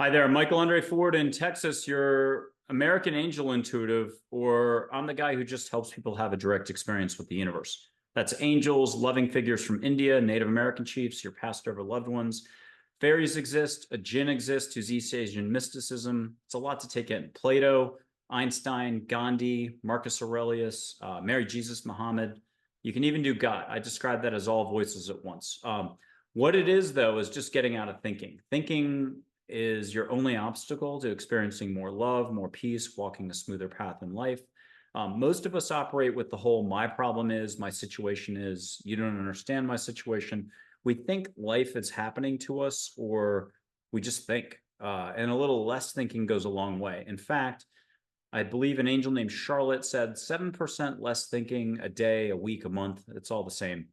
Hi there, Michael Andre Ford in Texas, your American angel intuitive, or I'm the guy who just helps people have a direct experience with the universe. That's angels, loving figures from India, Native American chiefs, your passed over loved ones. Fairies exist, a jinn exists who's East Asian mysticism. It's a lot to take in. Plato, Einstein, Gandhi, Marcus Aurelius, Mary Jesus, Muhammad. You can even do God. I describe that as all voices at once. What it is, though, is just getting out of thinking. Thinking is your only obstacle to experiencing more love, more peace, walking a smoother path in life. Most of us operate with the whole my problem is, my situation is, you don't understand my situation. We think life is happening to us, or we just think. And a little less thinking goes a long way. In fact, I believe an angel named Charlotte said 7% less thinking a day, a week, a month, it's all the same,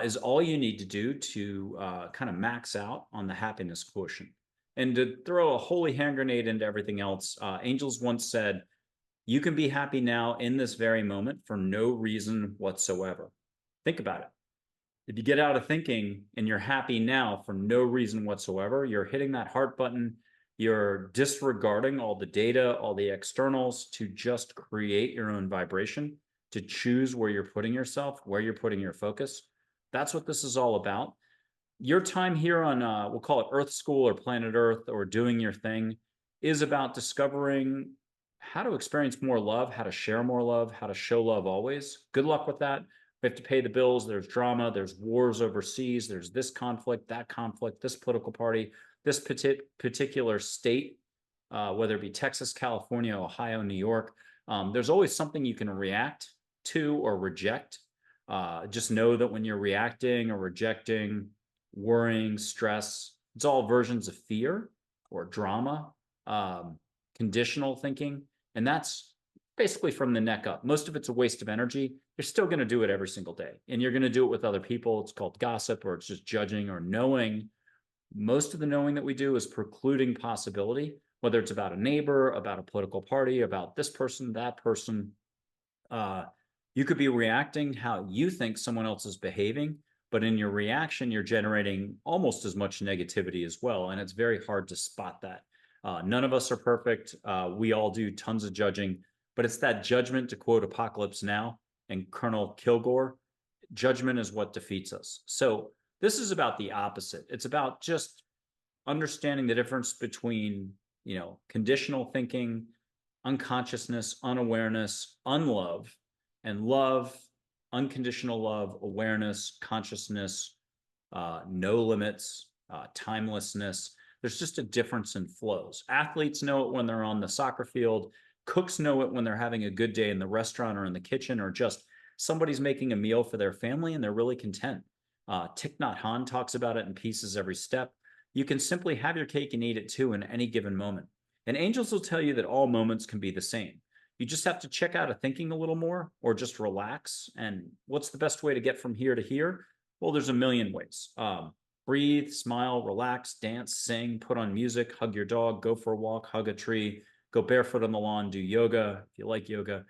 is all you need to do to kind of max out on the happiness quotient. And to throw a holy hand grenade into everything else, angels once said, you can be happy now in this very moment for no reason whatsoever. Think about it. If you get out of thinking and you're happy now for no reason whatsoever, you're hitting that heart button, you're disregarding all the data, all the externals to just create your own vibration, to choose where you're putting yourself, where you're putting your focus. That's what this is all about. Your time here on, we'll call it Earth School or Planet Earth or doing your thing, is about discovering how to experience more love, how to share more love, how to show love always. Good luck with that. We have to pay the bills. There's drama. There's wars overseas. There's this conflict, this political party, this particular state, whether it be Texas, California, Ohio, New York. There's always something you can react to or reject. Just know that when you're reacting or rejecting, worrying, stress, it's all versions of fear or drama, conditional thinking. And that's basically from the neck up. Most of it's a waste of energy. You're still going to do it every single day. And you're going to do it with other people. It's called gossip, or it's just judging or knowing. Most of the knowing that we do is precluding possibility, whether it's about a neighbor, about a political party, about this person, that person. You could be reacting how you think someone else is behaving, but in your reaction, you're generating almost as much negativity as well. And it's very hard to spot that. None of us are perfect. We all do tons of judging, but it's that judgment, to quote Apocalypse Now and Colonel Kilgore, judgment is what defeats us. So this is about the opposite. It's about just understanding the difference between, conditional thinking, unconsciousness, unawareness, unlove, and love, unconditional love, awareness, consciousness, no limits, timelessness. There's just a difference in flows. Athletes know it when they're on the soccer field. Cooks know it when they're having a good day in the restaurant or in the kitchen, or just somebody's making a meal for their family and they're really content. Thich Nhat Hanh talks about it in Pieces Every Step. You can simply have your cake and eat it too in any given moment. And angels will tell you that all moments can be the same. You just have to check out of thinking a little more, or just relax. And what's the best way to get from here to here? Well, there's a million ways. Breathe, smile, relax, dance, sing, put on music, hug your dog, go for a walk, hug a tree, go barefoot on the lawn, do yoga if you like yoga.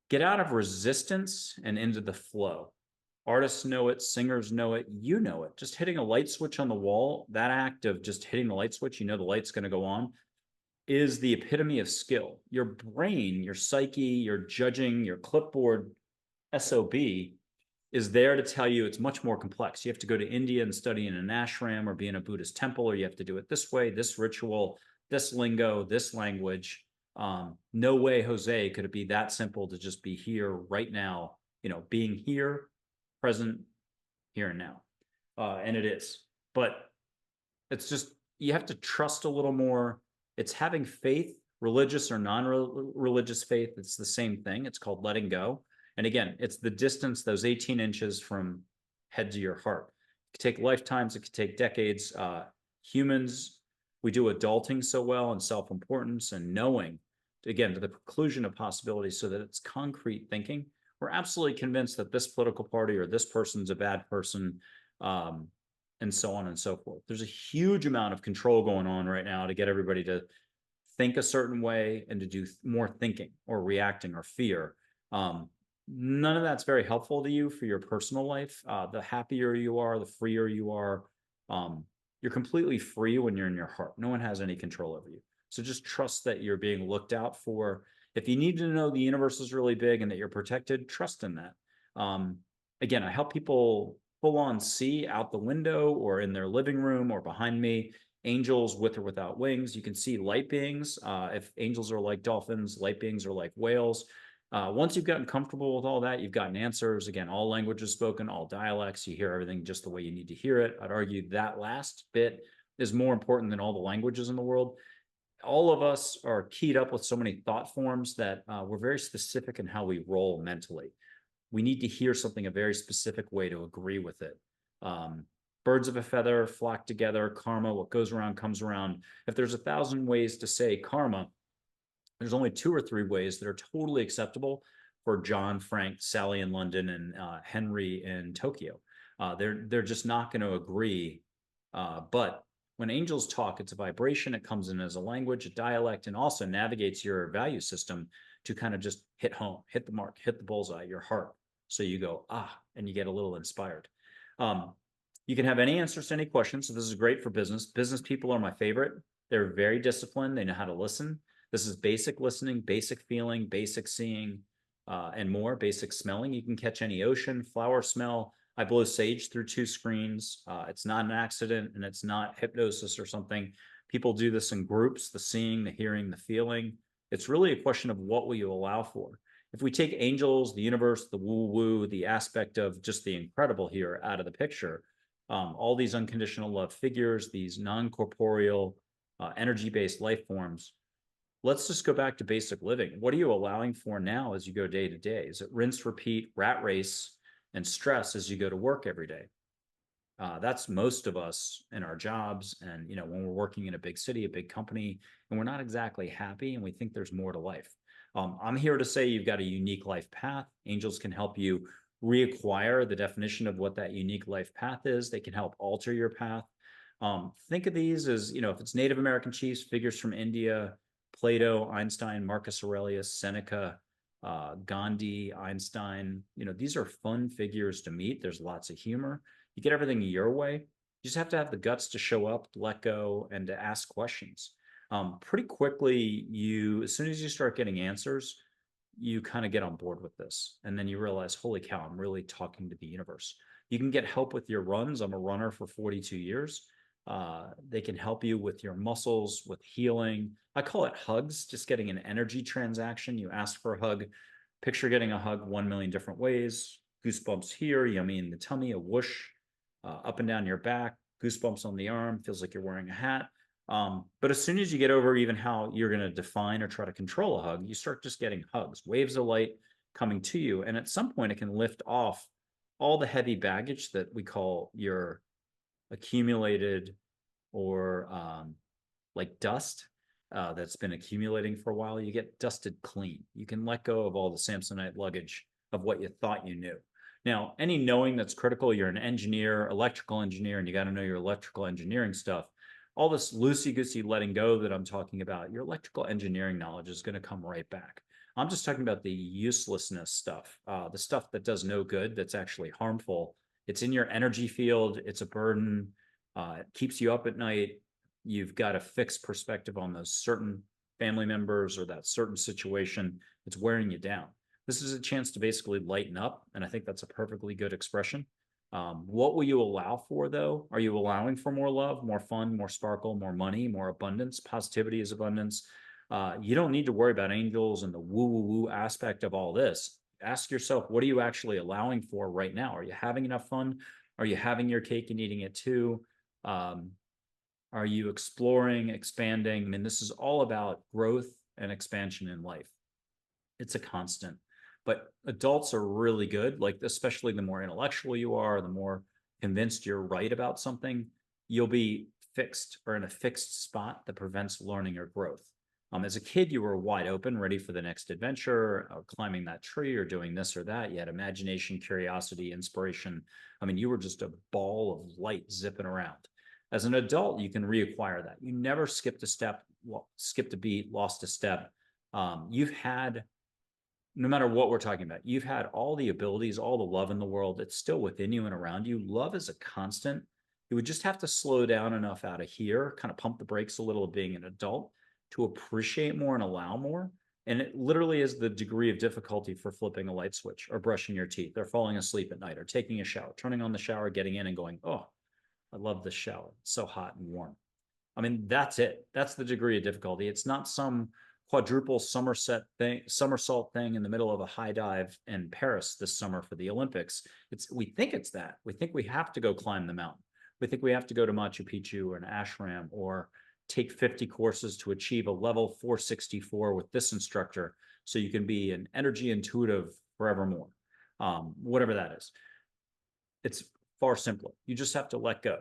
Get out of resistance and into the flow. Artists know it, singers know it, you know it. Just hitting a light switch on the wall, that act of just hitting the light switch, the light's going to go on, is the epitome of skill. Your brain, your psyche, your judging, your clipboard SOB is there to tell you it's much more complex. You have to go to India and study in an ashram or be in a Buddhist temple, or you have to do it this way, this ritual, this lingo, this language. No way, Jose, could it be that simple to just be here right now, being here, present, here and now. And it is. But it's just, you have to trust a little more. It's having faith, religious or non-religious faith. It's the same thing. It's called letting go. And again, it's the distance, those 18 inches from head to your heart. It could take lifetimes. It could take decades. Humans, we do adulting so well, and self-importance and knowing, again, to the preclusion of possibilities, so that it's concrete thinking. We're absolutely convinced that this political party or this person's a bad person, and so on and so forth. There's a huge amount of control going on right now to get everybody to think a certain way and to do more thinking or reacting or fear. None of that's very helpful to you for your personal life. The happier you are, the freer you are, You're completely free when you're in your heart. No one has any control over you. So just trust that you're being looked out for. If you need to know the universe is really big and that you're protected, trust in that. Um, Again, I help people full on see out the window or in their living room or behind me angels with or without wings. You can see light beings. If angels are like dolphins, light beings are like whales. Once you've gotten comfortable with all that, you've gotten answers. Again, all languages spoken, all dialects, you hear everything just the way you need to hear it. I'd argue that last bit is more important than all the languages in the world. All of us are keyed up with so many thought forms that we're very specific in how we roll mentally. We need to hear something a very specific way to agree with it. Um, Birds of a feather flock together, karma, what goes around comes around. If there's 1,000 ways to say karma, there's only 2 or 3 ways that are totally acceptable for John, Frank, Sally in London, and Henry in Tokyo. They're just not going to agree. But when angels talk, it's a vibration. It comes in as a language, a dialect, and also navigates your value system to kind of just hit home, hit the mark, hit the bullseye, your heart. So you go, and you get a little inspired. You can have any answers to any questions. So this is great for business. Business people are my favorite. They're very disciplined. They know how to listen. This is basic listening, basic feeling, basic seeing, and more, basic smelling. You can catch any ocean, flower smell. I blow sage through 2 screens. It's not an accident and it's not hypnosis or something. People do this in groups, the seeing, the hearing, the feeling. It's really a question of what will you allow for. If we take angels, the universe, the woo-woo, the aspect of just the incredible here out of the picture, all these unconditional love figures, these non-corporeal, energy-based life forms, let's just go back to basic living. What are you allowing for now as you go day to day? Is it rinse, repeat, rat race, and stress as you go to work every day? That's most of us in our jobs. And, when we're working in a big city, a big company, and we're not exactly happy and we think there's more to life. I'm here to say you've got a unique life path. Angels can help you reacquire the definition of what that unique life path is. They can help alter your path. Think of these as, if it's Native American chiefs, figures from India, Plato, Einstein, Marcus Aurelius, Seneca, Gandhi, Einstein, these are fun figures to meet. There's lots of humor. You get everything your way. You just have to have the guts to show up, let go, and to ask questions. Pretty quickly, as soon as you start getting answers, you kind of get on board with this. And then you realize, holy cow, I'm really talking to the universe. You can get help with your runs. I'm a runner for 42 years. They can help you with your muscles, with healing. I call it hugs, just getting an energy transaction. You ask for a hug. Picture getting a hug 1 million different ways. Goosebumps here, yummy in the tummy, a whoosh up and down your back, goosebumps on the arm, feels like you're wearing a hat. But as soon as you get over even how you're going to define or try to control a hug, you start just getting hugs, waves of light coming to you. And at some point, it can lift off all the heavy baggage that we call your accumulated or like dust that's been accumulating for a while. You get dusted clean. You can let go of all the Samsonite luggage of what you thought you knew. Now, any knowing that's critical, you're an engineer, electrical engineer, and you got to know your electrical engineering stuff. All this loosey-goosey letting go that I'm talking about, your electrical engineering knowledge is going to come right back. I'm just talking about the uselessness stuff, the stuff that does no good, that's actually harmful. It's in your energy field. It's a burden. It keeps you up at night. You've got a fixed perspective on those certain family members or that certain situation. It's wearing you down. This is a chance to basically lighten up, and I think that's a perfectly good expression. What will you allow for, though? Are you allowing for more love, more fun, more sparkle, more money, more abundance? Positivity is abundance. You don't need to worry about angels and the woo-woo-woo aspect of all this. Ask yourself, what are you actually allowing for right now? Are you having enough fun? Are you having your cake and eating it too? Are you exploring, expanding? I mean, this is all about growth and expansion in life. It's a constant. But adults are really good, like especially the more intellectual you are, the more convinced you're right about something, you'll be fixed or in a fixed spot that prevents learning or growth. As a kid, you were wide open, ready for the next adventure, or climbing that tree or doing this or that. You had imagination, curiosity, inspiration. I mean, you were just a ball of light zipping around. As an adult, you can reacquire that. You never skipped a step, skipped a beat, lost a step. You've had, no matter what we're talking about, you've had all the abilities, all the love in the world. It's still within you and around you. Love is a constant. You would just have to slow down enough out of here, kind of pump the brakes a little, being an adult, to appreciate more and allow more. And it literally is the degree of difficulty for flipping a light switch or brushing your teeth or falling asleep at night or taking a shower, turning on the shower, getting in and going, oh, I love this shower. It's so hot and warm. I mean, that's it. That's the degree of difficulty. It's not some quadruple somersault thing in the middle of a high dive in Paris this summer for the Olympics. We think it's that. We think we have to go climb the mountain. We think we have to go to Machu Picchu or an ashram or take 50 courses to achieve a level 464 with this instructor so you can be an energy intuitive forevermore. Whatever that is. It's far simpler. You just have to let go.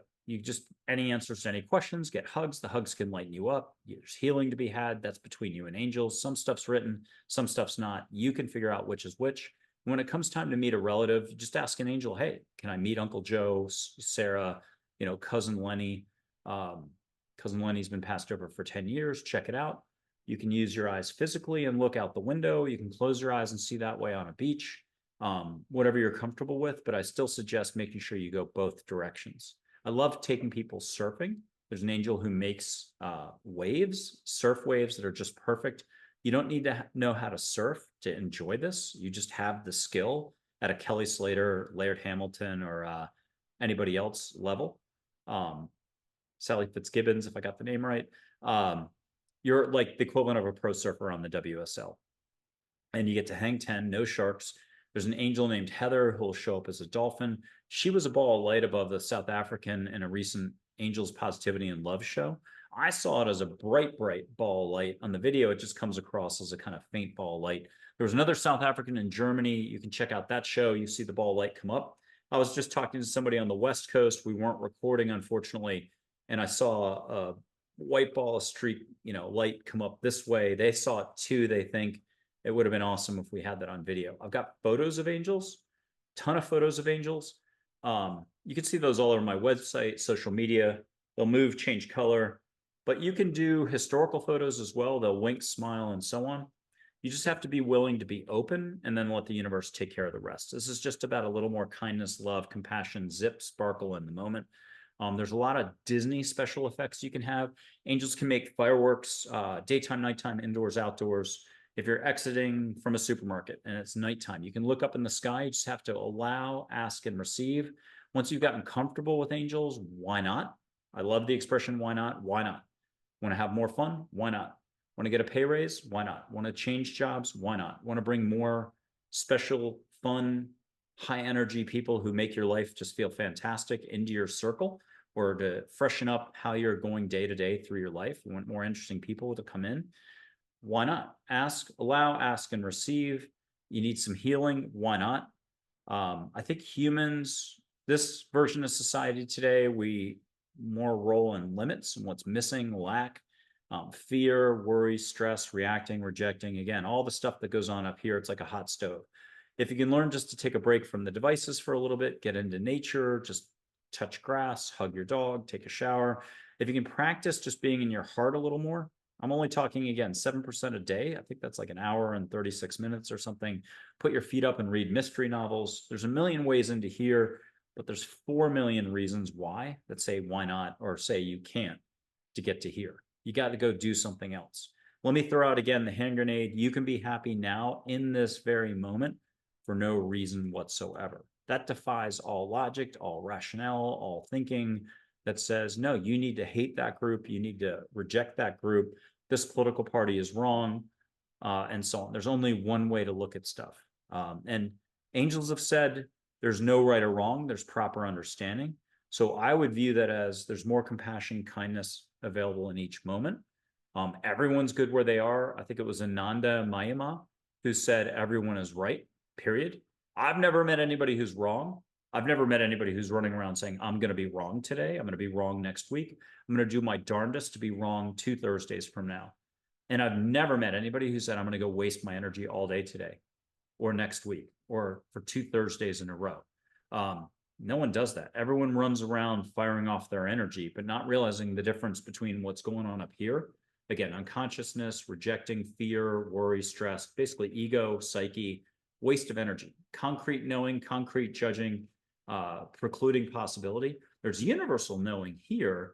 Any answers to any questions, get hugs. The hugs can lighten you up. There's healing to be had. That's between you and angels. Some stuff's written, some stuff's not. You can figure out which is which. When it comes time to meet a relative, just ask an angel, hey, can I meet Uncle Joe, Sarah, cousin Lenny? Cousin Lenny's been passed over for 10 years. Check it out. You can use your eyes physically and look out the window. You can close your eyes and see that way on a beach, whatever you're comfortable with. But I still suggest making sure you go both directions. I love taking people surfing. There's an angel who makes waves, surf waves that are just perfect. You don't need to know how to surf to enjoy this. You just have the skill at a Kelly Slater, Laird Hamilton, or anybody else level. Sally Fitzgibbons, if I got the name right. You're like the equivalent of a pro surfer on the WSL. And you get to hang 10, no sharks. There's an angel named Heather who will show up as a dolphin. She was a ball of light above the South African in a recent Angels Positivity and Love show. I saw it as a bright, bright ball of light. On the video, it just comes across as a kind of faint ball of light. There was another South African in Germany. You can check out that show. You see the ball of light come up. I was just talking to somebody on the West Coast. We weren't recording, unfortunately, and I saw a white ball of streak, light come up this way. They saw it too, they think. It would have been awesome if we had that on video. I've got photos of angels, ton of photos of angels. You can see those all over my website, social media. They'll move, change color, but you can do historical photos as well. They'll wink, smile, and so on. You just have to be willing to be open and then let the universe take care of the rest. This is just about a little more kindness, love, compassion, zip, sparkle in the moment. There's a lot of Disney special effects you can have. Angels can make fireworks, daytime, nighttime, indoors, outdoors. If you're exiting from a supermarket and it's nighttime, you can look up in the sky. You just have to allow, ask, and receive. Once you've gotten comfortable with angels, why not? I love the expression, why not? Why not? Want to have more fun? Why not? Want to get a pay raise? Why not? Want to change jobs? Why not? Want to bring more special, fun, high energy people who make your life just feel fantastic into your circle, or to freshen up how you're going day to day through your life? You want more interesting people to come in? Why not? Ask, allow, ask, and receive. You need some healing. Why not? I think humans, this version of society today, we more roll in limits and what's missing, lack, fear, worry, stress, reacting, rejecting. Again, all the stuff that goes on up here, it's like a hot stove. If you can learn just to take a break from the devices for a little bit, get into nature, just touch grass, hug your dog, take a shower. If you can practice just being in your heart a little more, I'm only talking, again, 7% a day. I think that's like an hour and 36 minutes or something. Put your feet up and read mystery novels. There's a million ways into here, but there's 4 million reasons why that say why not, or say you can't, to get to here. You got to go do something else. Let me throw out again the hand grenade. You can be happy now in this very moment for no reason whatsoever. That defies all logic, all rationale, all thinking that says, no, you need to hate that group. You need to reject that group. This political party is wrong, and so on. There's only one way to look at stuff. And angels have said there's no right or wrong. There's proper understanding. So I would view that as there's more compassion, kindness available in each moment. Everyone's good where they are. I think it was Ananda Mayama who said everyone is right, period. I've never met anybody who's wrong. I've never met anybody who's running around saying, I'm going to be wrong today. I'm going to be wrong next week. I'm going to do my darndest to be wrong 2 Thursdays from now. And I've never met anybody who said, I'm going to go waste my energy all day today or next week or for 2 Thursdays in a row. No one does that. Everyone runs around firing off their energy, but not realizing the difference between what's going on up here. Again, unconsciousness, rejecting, fear, worry, stress, basically ego, psyche, waste of energy, concrete knowing, concrete judging, precluding possibility. There's universal knowing here.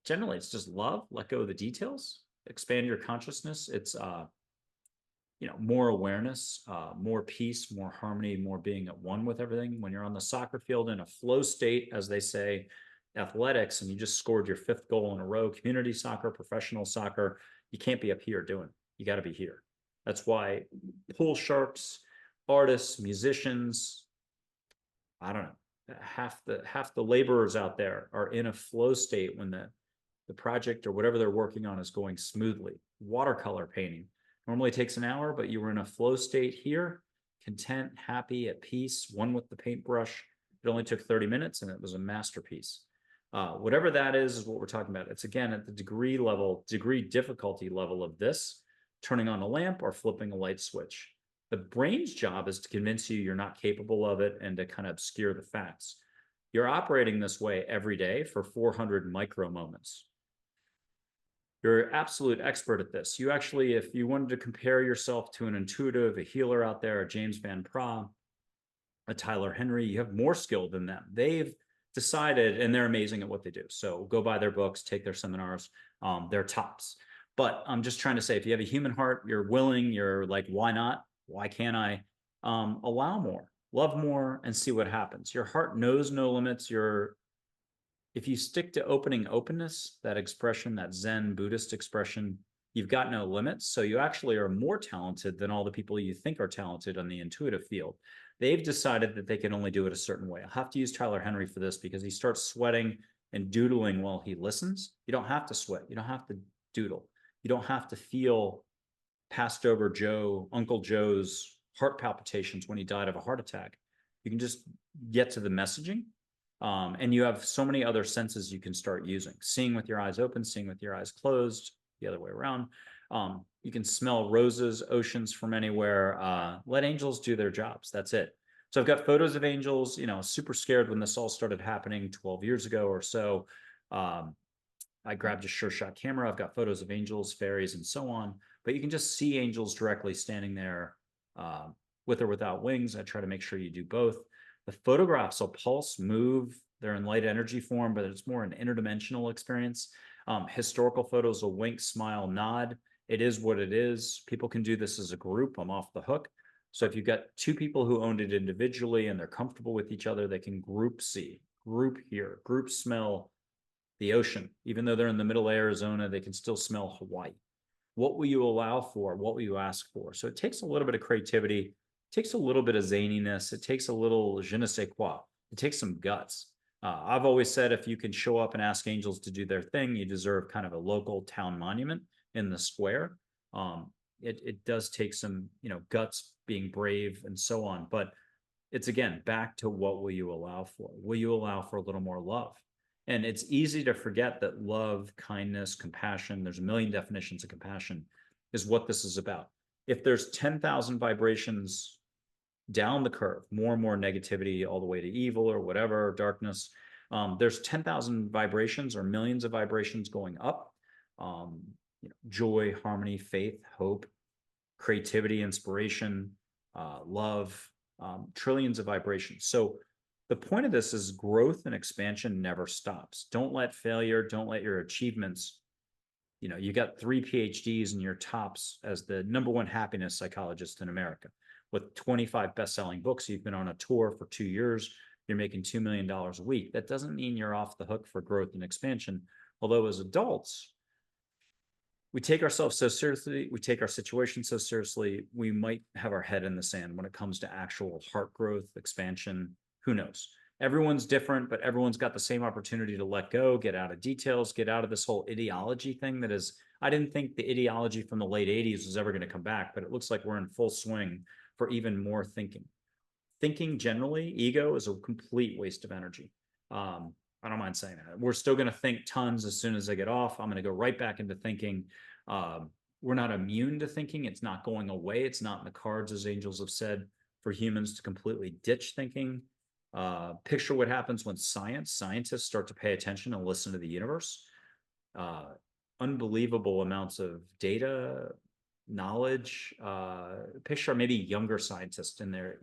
Generally, it's just love, let go of the details, expand your consciousness. It's more awareness, more peace, more harmony, more being at one with everything. When you're on the soccer field in a flow state, as they say, athletics, and you just scored your 5th goal in a row, community soccer, professional soccer, you can't be up here doing it. You got to be here. That's why pool sharks, artists, musicians, I don't know, half the laborers out there are in a flow state when the project or whatever they're working on is going smoothly. Watercolor painting normally takes an hour, but you were in a flow state here, content, happy, at peace, one with the paintbrush. It only took 30 minutes and it was a masterpiece. Whatever that is what we're talking about. It's again at the degree difficulty level of this, turning on a lamp or flipping a light switch. The brain's job is to convince you you're not capable of it and to kind of obscure the facts. You're operating this way every day for 400 micro moments. You're an absolute expert at this. You actually, if you wanted to compare yourself to an intuitive, a healer out there, a James Van Praagh, a Tyler Henry, you have more skill than them. They've decided, and they're amazing at what they do. So go buy their books, take their seminars. They're tops. But I'm just trying to say, if you have a human heart, you're willing, you're like, why not? Why can't I? Allow more, love more, and see what happens. Your heart knows no limits. If you stick to openness, that expression, that Zen Buddhist expression, you've got no limits. So you actually are more talented than all the people you think are talented on the intuitive field. They've decided that they can only do it a certain way. I'll have to use Tyler Henry for this because he starts sweating and doodling while he listens. You don't have to sweat. You don't have to doodle. You don't have to feel passed over Uncle Joe's heart palpitations when he died of a heart attack. You can just get to the messaging. And you have so many other senses you can start using. Seeing with your eyes open, seeing with your eyes closed, the other way around. You can smell roses, oceans from anywhere. Let angels do their jobs. That's it. So I've got photos of angels, super scared when this all started happening 12 years ago or so. I grabbed a Sure-Shot camera. I've got photos of angels, fairies, and so on. But you can just see angels directly standing there with or without wings. I try to make sure you do both. The photographs will pulse, move. They're in light energy form, but it's more an interdimensional experience. Historical photos will wink, smile, nod. It is what it is. People can do this as a group. I'm off the hook. So if you've got 2 people who owned it individually and they're comfortable with each other, they can group see, group hear, group smell the ocean. Even though they're in the middle of Arizona, they can still smell Hawaii. What will you allow for? What will you ask for? So it takes a little bit of creativity. It takes a little bit of zaniness. It takes a little je ne sais quoi. It takes some guts. I've always said if you can show up and ask angels to do their thing, you deserve kind of a local town monument in the square. It does take some, guts, being brave, and so on. But it's again back to what will you allow for? Will you allow for a little more love? And it's easy to forget that love, kindness, compassion, there's a million definitions of compassion, is what this is about. If there's 10,000 vibrations down the curve, more and more negativity all the way to evil or whatever, darkness, there's 10,000 vibrations or millions of vibrations going up. Joy, harmony, faith, hope, creativity, inspiration, love, trillions of vibrations. So the point of this is growth and expansion never stops. Don't let failure, don't let your achievements, you got 3 PhDs and you're tops as the #1 happiness psychologist in America with 25 best-selling books. You've been on a tour for 2 years. You're making $2 million a week. That doesn't mean you're off the hook for growth and expansion. Although as adults, we take ourselves so seriously, we take our situation so seriously, we might have our head in the sand when it comes to actual heart growth, expansion. Who knows? Everyone's different, but everyone's got the same opportunity to let go, get out of details, get out of this whole ideology thing that is, I didn't think the ideology from the late 80s was ever going to come back, but it looks like we're in full swing for even more thinking. Thinking generally, ego is a complete waste of energy. I don't mind saying that. We're still going to think tons as soon as I get off. I'm going to go right back into thinking. We're not immune to thinking. It's not going away. It's not in the cards, as angels have said, for humans to completely ditch thinking. Picture what happens when scientists start to pay attention and listen to the universe. Unbelievable amounts of data, knowledge. Picture maybe younger scientists in their,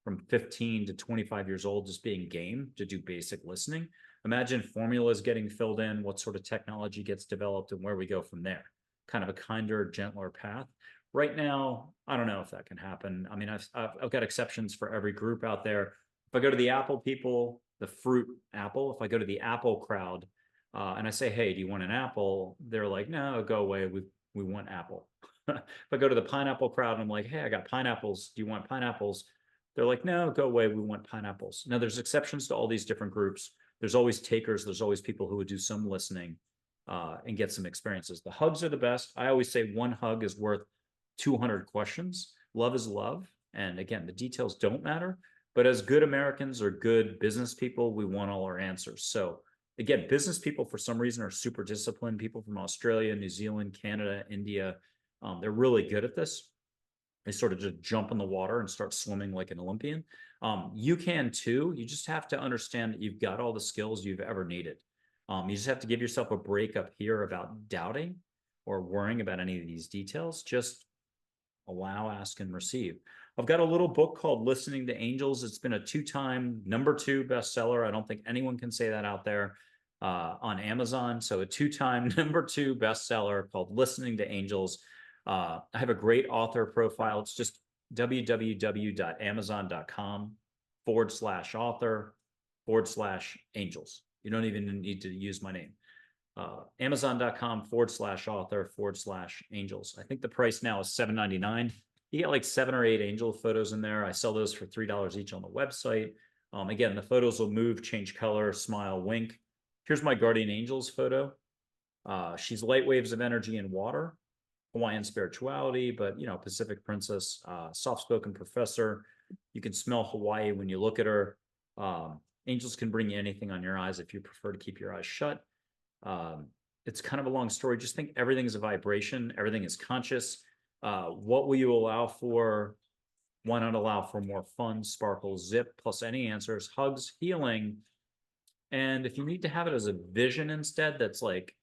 from 15 to 25 years old just being game to do basic listening. Imagine formulas getting filled in, what sort of technology gets developed, and where we go from there. Kind of a kinder, gentler path. Right now, I don't know if that can happen. I mean, I've got exceptions for every group out there. If I go to the Apple people, the fruit Apple, if I go to the Apple crowd, and I say, hey, do you want an apple? They're like, no, go away. We want apple. If I go to the pineapple crowd and I'm like, hey, I got pineapples. Do you want pineapples? They're like, no, go away. We want pineapples. Now, there's exceptions to all these different groups. There's always takers. There's always people who would do some listening and get some experiences. The hugs are the best. I always say one hug is worth 200 questions. Love is love. And again, the details don't matter. But as good Americans or good business people, we want all our answers. So again, business people for some reason are super disciplined. People from Australia, New Zealand, Canada, India, they're really good at this. They sort of just jump in the water and start swimming like an Olympian. You can too. You just have to understand that you've got all the skills you've ever needed. You just have to give yourself a break up here about doubting or worrying about any of these details. Just allow, ask, and receive. I've got a little book called Listening to Angels. It's been a 2-time #2 bestseller. I don't think anyone can say that out there on Amazon. So a 2-time #2 bestseller called Listening to Angels. I have a great author profile. It's just www.amazon.com/author/angels. You don't even need to use my name. Amazon.com/author/angels. I think the price now is $7.99. You get like 7 or 8 angel photos in there. I sell those for $3 each on the website. Again, the photos will move, change color, smile, wink. Here's my guardian angels photo. She's light waves of energy and water, Hawaiian spirituality, but Pacific princess, soft-spoken professor. You can smell Hawaii when you look at her. Angels can bring you anything on your eyes if you prefer to keep your eyes shut. It's kind of a long story. Just think everything is a vibration. Everything is conscious. What will you allow for? Why not allow for more fun, sparkle, zip, plus any answers, hugs, healing. And if you need to have it as a vision instead, that's like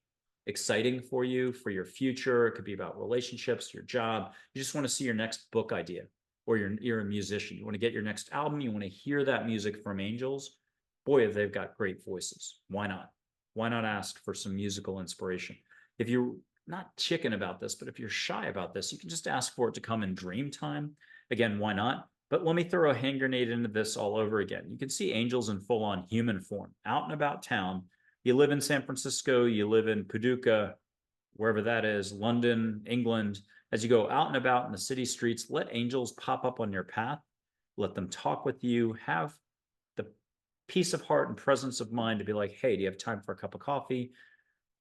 exciting for you, for your future. It could be about relationships, your job. You just want to see your next book idea, or you're a musician. You want to get your next album. You want to hear that music from angels. Boy, if they've got great voices. Why not? Why not ask for some musical inspiration? If you're not chicken about this, but if you're shy about this, you can just ask for it to come in dream time. Again, why not? But let me throw a hand grenade into this all over again. You can see angels in full-on human form, out and about town. You live in San Francisco, you live in Paducah, wherever that is, London, England. As you go out and about in the city streets, let angels pop up on your path. Let them talk with you. Have the peace of heart and presence of mind to be like, hey, do you have time for a cup of coffee?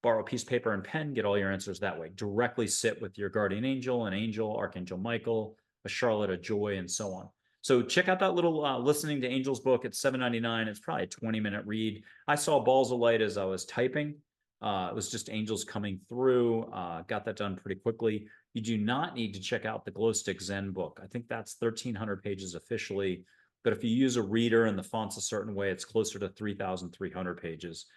Borrow a piece of paper and pen, get all your answers that way. Directly sit with your guardian angel, an angel, Archangel Michael, a Charlotte, a Joy, and so on. So check out that little Listening to Angels book. It's $7.99. It's probably a 20-minute read. I saw balls of light as I was typing. It was just angels coming through. Got that done pretty quickly. You do not need to check out the Glow Stick Zen book. I think that's 1,300 pages officially. But if you use a reader and the font's a certain way, it's closer to 3,300 pages.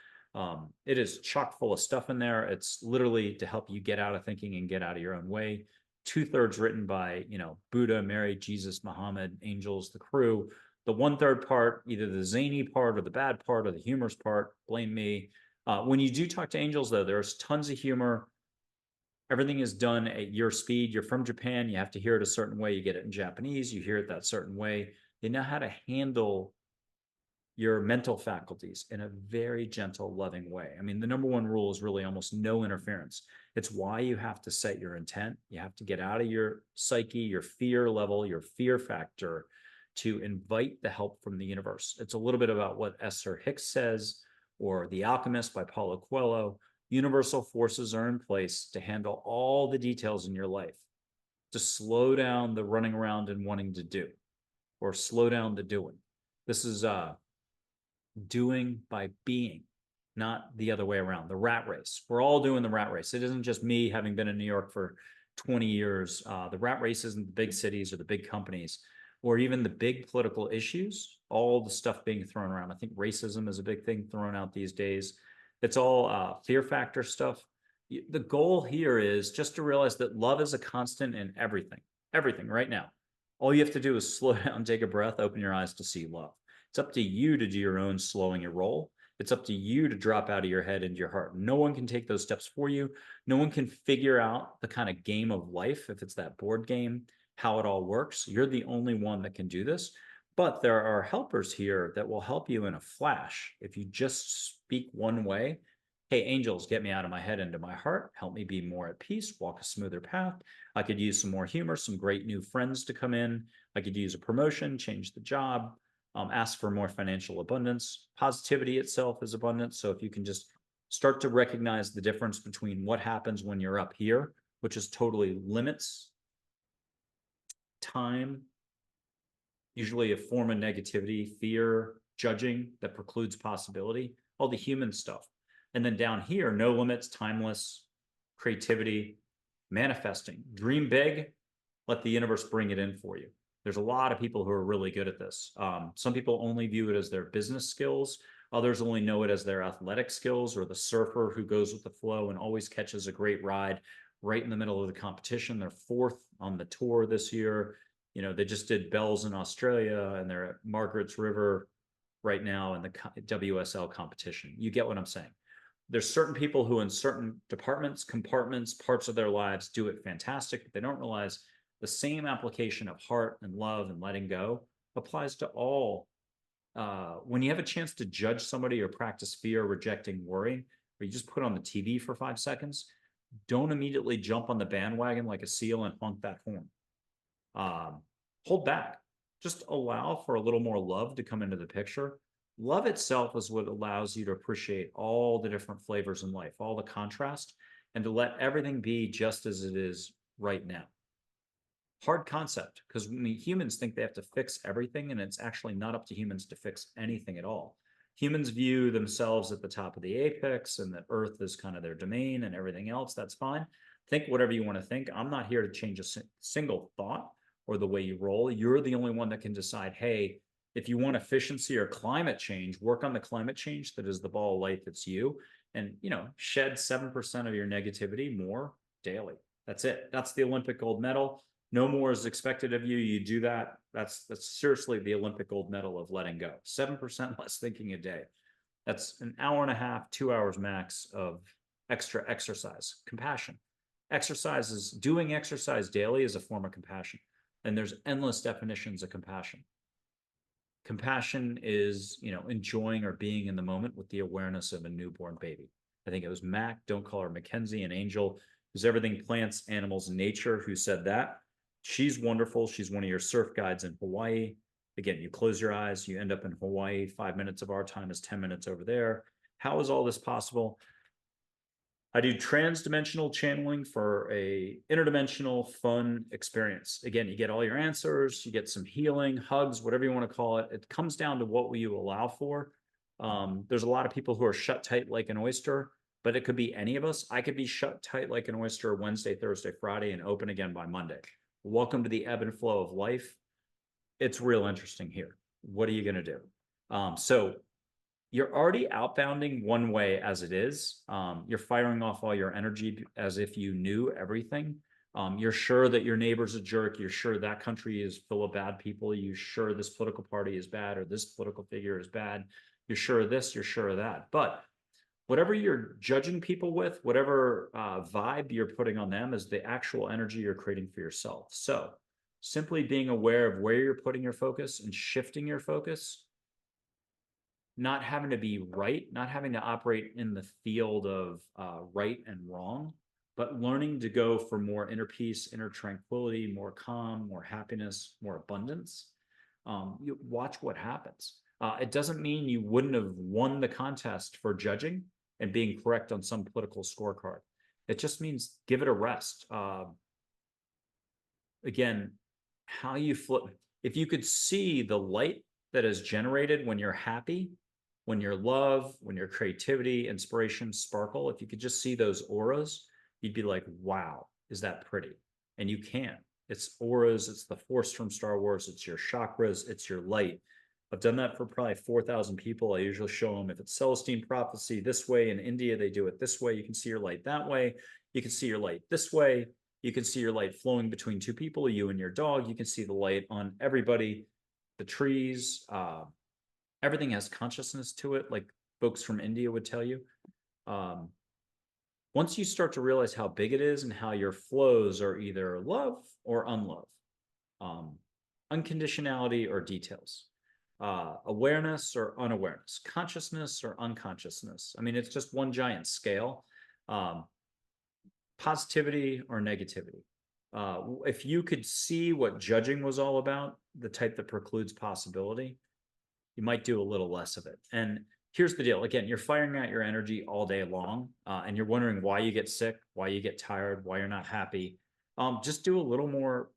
It is chock full of stuff in there. It's literally to help you get out of thinking and get out of your own way. 2/3 written by, Buddha, Mary, Jesus, Muhammad, angels, the crew. The 1/3 part, either the zany part or the bad part or the humorous part, blame me. When you do talk to angels, though, there's tons of humor. Everything is done at your speed. You're from Japan. You have to hear it a certain way. You get it in Japanese. You hear it that certain way. They know how to handle your mental faculties in a very gentle, loving way. I mean, the #1 rule is really almost no interference. It's why you have to set your intent. You have to get out of your psyche, your fear level, your fear factor to invite the help from the universe. It's a little bit about what Esther Hicks says, or The Alchemist by Paulo Coelho. Universal forces are in place to handle all the details in your life, to slow down the running around and wanting to do, or slow down the doing. This is doing by being, not the other way around. The rat race. We're all doing the rat race. It isn't just me having been in New York for 20 years. The rat race isn't the big cities or the big companies or even the big political issues, all the stuff being thrown around. I think racism is a big thing thrown out these days. It's all fear factor stuff. The goal here is just to realize that love is a constant in everything right now. All you have to do is slow down, take a breath, open your eyes to see love. It's up to you to do your own slowing your roll. It's up to you to drop out of your head into your heart. No one can take those steps for you. No one can figure out the kind of game of life, if it's that board game, how it all works. You're the only one that can do this. But there are helpers here that will help you in a flash. If you just speak one way, hey, angels, get me out of my head into my heart. Help me be more at peace, walk a smoother path. I could use some more humor, some great new friends to come in. I could use a promotion, change the job, ask for more financial abundance. Positivity itself is abundance. So if you can just start to recognize the difference between what happens when you're up here, which is totally limits time, usually a form of negativity, fear, judging that precludes possibility, all the human stuff. And then down here, no limits, timeless, creativity, manifesting, dream big, let the universe bring it in for you. There's a lot of people who are really good at this. Some people only view it as their business skills. Others only know it as their athletic skills, or the surfer who goes with the flow and always catches a great ride right in the middle of the competition. They're fourth on the tour this year. They just did Bells in Australia, and they're at Margaret's River right now in the WSL competition. You get what I'm saying? There's certain people who in certain departments, compartments, parts of their lives do it fantastic, but they don't realize the same application of heart and love and letting go applies to all. When you have a chance to judge somebody or practice fear, rejecting, worry, or you just put on the TV for 5 seconds, don't immediately jump on the bandwagon like a seal and honk that horn. Hold back. Just allow for a little more love to come into the picture. Love itself is what allows you to appreciate all the different flavors in life, all the contrast, and to let everything be just as it is right now. Hard concept, because humans think they have to fix everything, and it's actually not up to humans to fix anything at all. Humans view themselves at the top of the apex, and that Earth is kind of their domain, and everything else, that's fine. Think whatever you want to think. I'm not here to change a single thought or the way you roll. You're the only one that can decide, hey, if you want efficiency or climate change, work on the climate change that is the ball of light that's you. And, shed 7% of your negativity more daily. That's it. That's the Olympic gold medal. No more is expected of you. You do that. That's seriously the Olympic gold medal of letting go. 7% less thinking a day. That's an hour and a half, 2 hours max of extra exercise. Compassion. Doing exercise daily is a form of compassion. And there's endless definitions of compassion. Compassion is, enjoying or being in the moment with the awareness of a newborn baby. I think it was Mac, don't call her Mackenzie, an angel who's everything plants, animals, and nature, who said that. She's wonderful. She's one of your surf guides in Hawaii. Again, you close your eyes, you end up in Hawaii. 5 minutes of our time is 10 minutes over there. How is all this possible? I do trans-dimensional channeling for a interdimensional fun experience. Again, you get all your answers, you get some healing, hugs, whatever you want to call it. It comes down to what will you allow for. There's a lot of people who are shut tight like an oyster, but it could be any of us. I could be shut tight like an oyster Wednesday, Thursday, Friday, and open again by Monday. Welcome to the ebb and flow of life. It's real interesting here. What are you going to do? So you're already outbounding one way as it is. You're firing off all your energy as if you knew everything. You're sure that your neighbor's a jerk. You're sure that country is full of bad people. You're sure this political party is bad, or this political figure is bad. You're sure of this, you're sure of that. But whatever you're judging people with, whatever vibe you're putting on them, is the actual energy you're creating for yourself. So simply being aware of where you're putting your focus and shifting your focus, not having to be right, not having to operate in the field of right and wrong, but learning to go for more inner peace, inner tranquility, more calm, more happiness, more abundance. You watch what happens. It doesn't mean you wouldn't have won the contest for judging and being correct on some political scorecard. It just means give it a rest. Again, how you flip. If you could see the light that is generated when you're happy, when your love, when your creativity, inspiration sparkle, if you could just see those auras, you'd be like, wow, is that pretty? And you can. It's auras, it's the force from Star Wars, it's your chakras, it's your light. I've done that for probably 4,000 people. I usually show them if it's Celestine prophecy this way. In India, they do it this way. You can see your light that way. You can see your light this way. You can see your light flowing between two people, you and your dog. You can see the light on everybody, the trees. Everything has consciousness to it, like folks from India would tell you. Um, Once you start to realize how big it is and how your flows are either love or unlove, um, unconditionality or details, awareness or unawareness, consciousness or unconsciousness. I mean, it's just one giant scale. Um, Positivity or negativity. If you could see what judging was all about, the type that precludes possibility, you might do a little less of it. And here's the deal. Again, you're firing out your energy all day long, and you're wondering why you get sick, why you get tired, why you're not happy. Just do a little more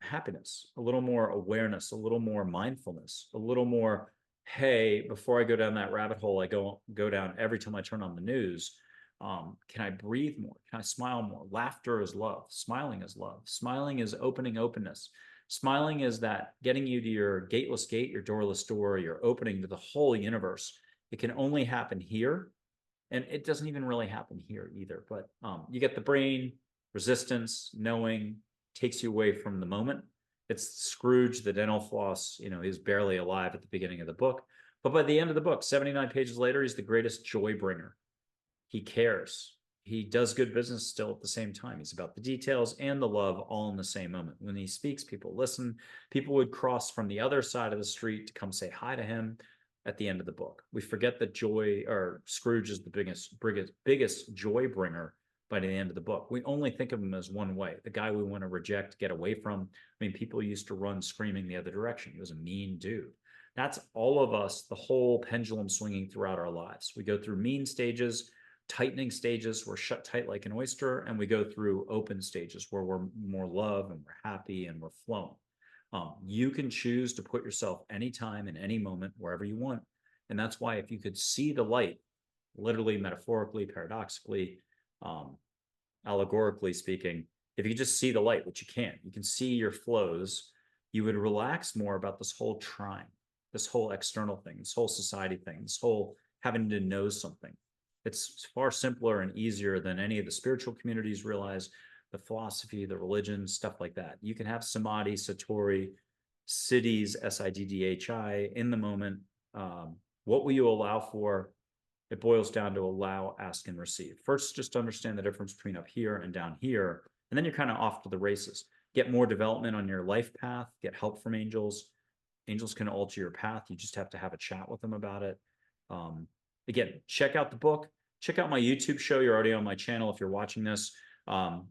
happiness, a little more awareness, a little more mindfulness, a little more, hey, before I go down that rabbit hole, I go down every time I turn on the news. Can I breathe more? Can I smile more? Laughter is love. Smiling is love. Smiling is opening openness. Smiling is that getting you to your gateless gate, your doorless door, your opening to the whole universe. It can only happen here. And it doesn't even really happen here either. But you get the brain, resistance, knowing, takes you away from the moment. It's Scrooge, the dental floss. He's barely alive at the beginning of the book. But by the end of the book, 79 pages later, he's the greatest joy bringer. He cares. He does good business still at the same time. He's about the details and the love all in the same moment. When he speaks, people listen. People would cross from the other side of the street to come say hi to him at the end of the book. We forget that joy, or Scrooge, is the biggest joy bringer by the end of the book. We only think of him as one way, the guy we want to reject, get away from. I mean, people used to run screaming the other direction. He was a mean dude. That's all of us, the whole pendulum swinging throughout our lives. We go through mean stages, tightening stages, we're shut tight like an oyster, and we go through open stages where we're more love and we're happy and we're flowing. You can choose to put yourself anytime in any moment wherever you want. And that's why if you could see the light, literally, metaphorically, paradoxically, allegorically speaking, if you could just see the light, which you can see your flows, you would relax more about this whole trying, this whole external thing, this whole society thing, this whole having to know something. It's far simpler and easier than any of the spiritual communities realize, the philosophy, the religion, stuff like that. You can have samadhi, satori, siddhis, siddhi, in the moment. What will you allow for? It boils down to allow, ask, and receive. First, just understand the difference between up here and down here, and then you're kind of off to the races. Get more development on your life path, get help from angels. Angels can alter your path. You just have to have a chat with them about it. Again, check out the book. Check out my YouTube show. You're already on my channel if you're watching this.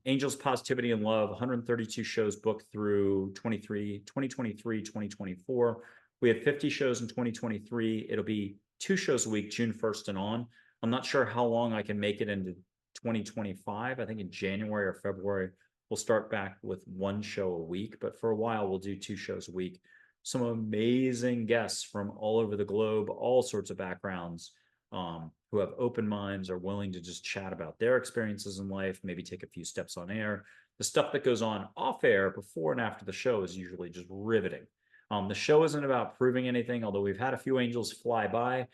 Angels, Positivity, and Love, 132 shows booked through 2023, 2024. We have 50 shows in 2023. It'll be 2 shows a week, June 1st and on. I'm not sure how long I can make it into 2025. I think in January or February, we'll start back with 1 show a week. But for a while, we'll do 2 shows a week. Some amazing guests from all over the globe, all sorts of backgrounds, who have open minds, are willing to just chat about their experiences in life, maybe take a few steps on air. The stuff that goes on off air before and after the show is usually just riveting. The show isn't about proving anything, although we've had a few angels fly by.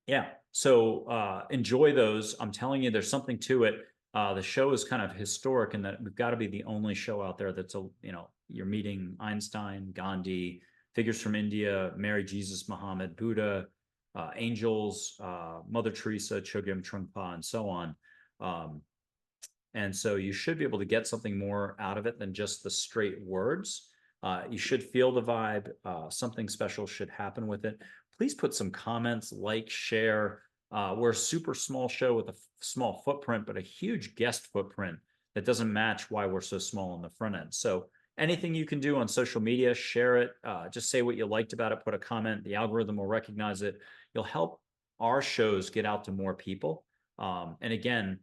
Yeah, so enjoy those. I'm telling you, there's something to it. The show is kind of historic in that we've got to be the only show out there that's you're meeting Einstein, Gandhi, figures from India, Mary, Jesus, Muhammad, Buddha, angels, Mother Teresa, Chogyam Trungpa, and so on. And so you should be able to get something more out of it than just the straight words. You should feel the vibe. Something special should happen with it. Please put some comments, like, share. We're a super small show with a small footprint, but a huge guest footprint that doesn't match why we're so small on the front end. So anything you can do on social media, share it. Just say what you liked about it, put a comment. The algorithm will recognize it. You'll help our shows get out to more people. And again,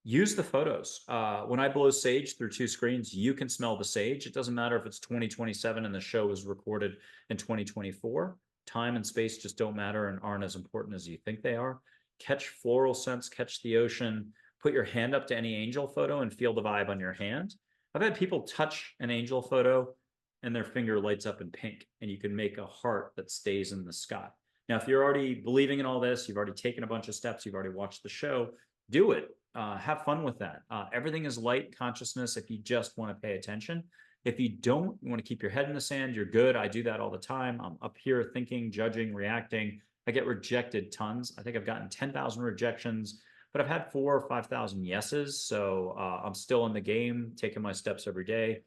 use the photos. When I blow sage through 2 screens, you can smell the sage. It doesn't matter if it's 2027 and the show is recorded in 2024. Time and space just don't matter and aren't as important as you think they are. Catch floral scents, catch the ocean, put your hand up to any angel photo and feel the vibe on your hand. I've had people touch an angel photo and their finger lights up in pink, and you can make a heart that stays in the sky. Now, if you're already believing in all this, you've already taken a bunch of steps, you've already watched the show, do it. have fun with that. Everything is light consciousness if you just want to pay attention. If you don't, you want to keep your head in the sand, you're good. I do that all the time. I'm up here thinking, judging, reacting. I get rejected tons. I think I've gotten 10,000 rejections, but I've had 4,000 or 5,000 yeses. So I'm still in the game, taking my steps every day.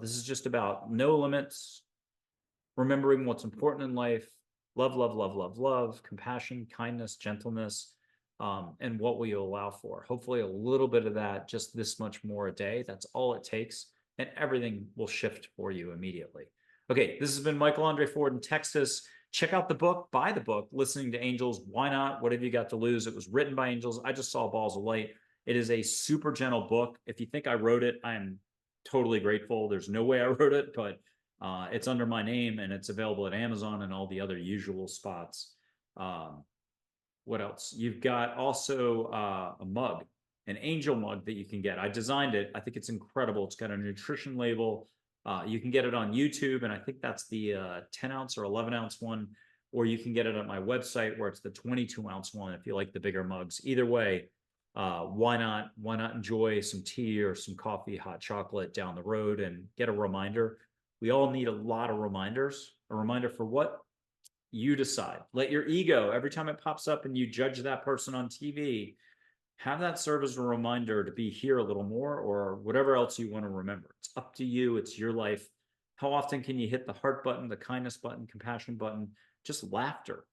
This is just about no limits, remembering what's important in life, love, love, love, love, love, compassion, kindness, gentleness, and what will you allow for? Hopefully, a little bit of that, just this much more a day. That's all it takes, and everything will shift for you immediately. Okay, this has been Michael Andre Ford in Texas. Check out the book, buy the book, Listening to Angels. Why not? What have you got to lose? It was written by angels. I just saw balls of light. It is a super gentle book. If you think I wrote it, I am totally grateful. There's no way I wrote it, but it's under my name and it's available at Amazon and all the other usual spots. What else? You've got also a mug, an angel mug that you can get. I designed it. I think it's incredible. It's got a nutrition label. You can get it on YouTube, and I think that's the 10-ounce or 11-ounce one, or you can get it at my website where it's the 22-ounce one if you like the bigger mugs. Either way, why not? Why not enjoy some tea or some coffee, hot chocolate down the road and get a reminder? We all need a lot of reminders. A reminder for what? You decide. Let your ego, every time it pops up and you judge that person on TV, have that serve as a reminder to be here a little more or whatever else you want to remember. It's up to you. It's your life. How often can you hit the heart button, the kindness button, compassion button? Just laughter,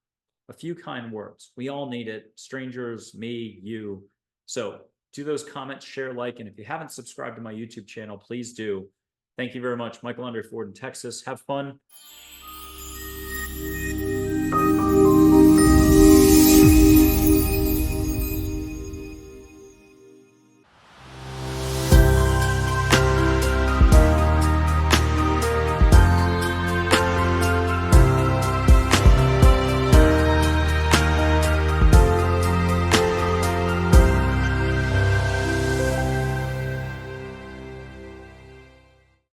a few kind words. We all need it. Strangers, me, you. So do those comments, share, like, and if you haven't subscribed to my YouTube channel, please do. Thank you very much. Michael Andre Ford in Texas. Have fun.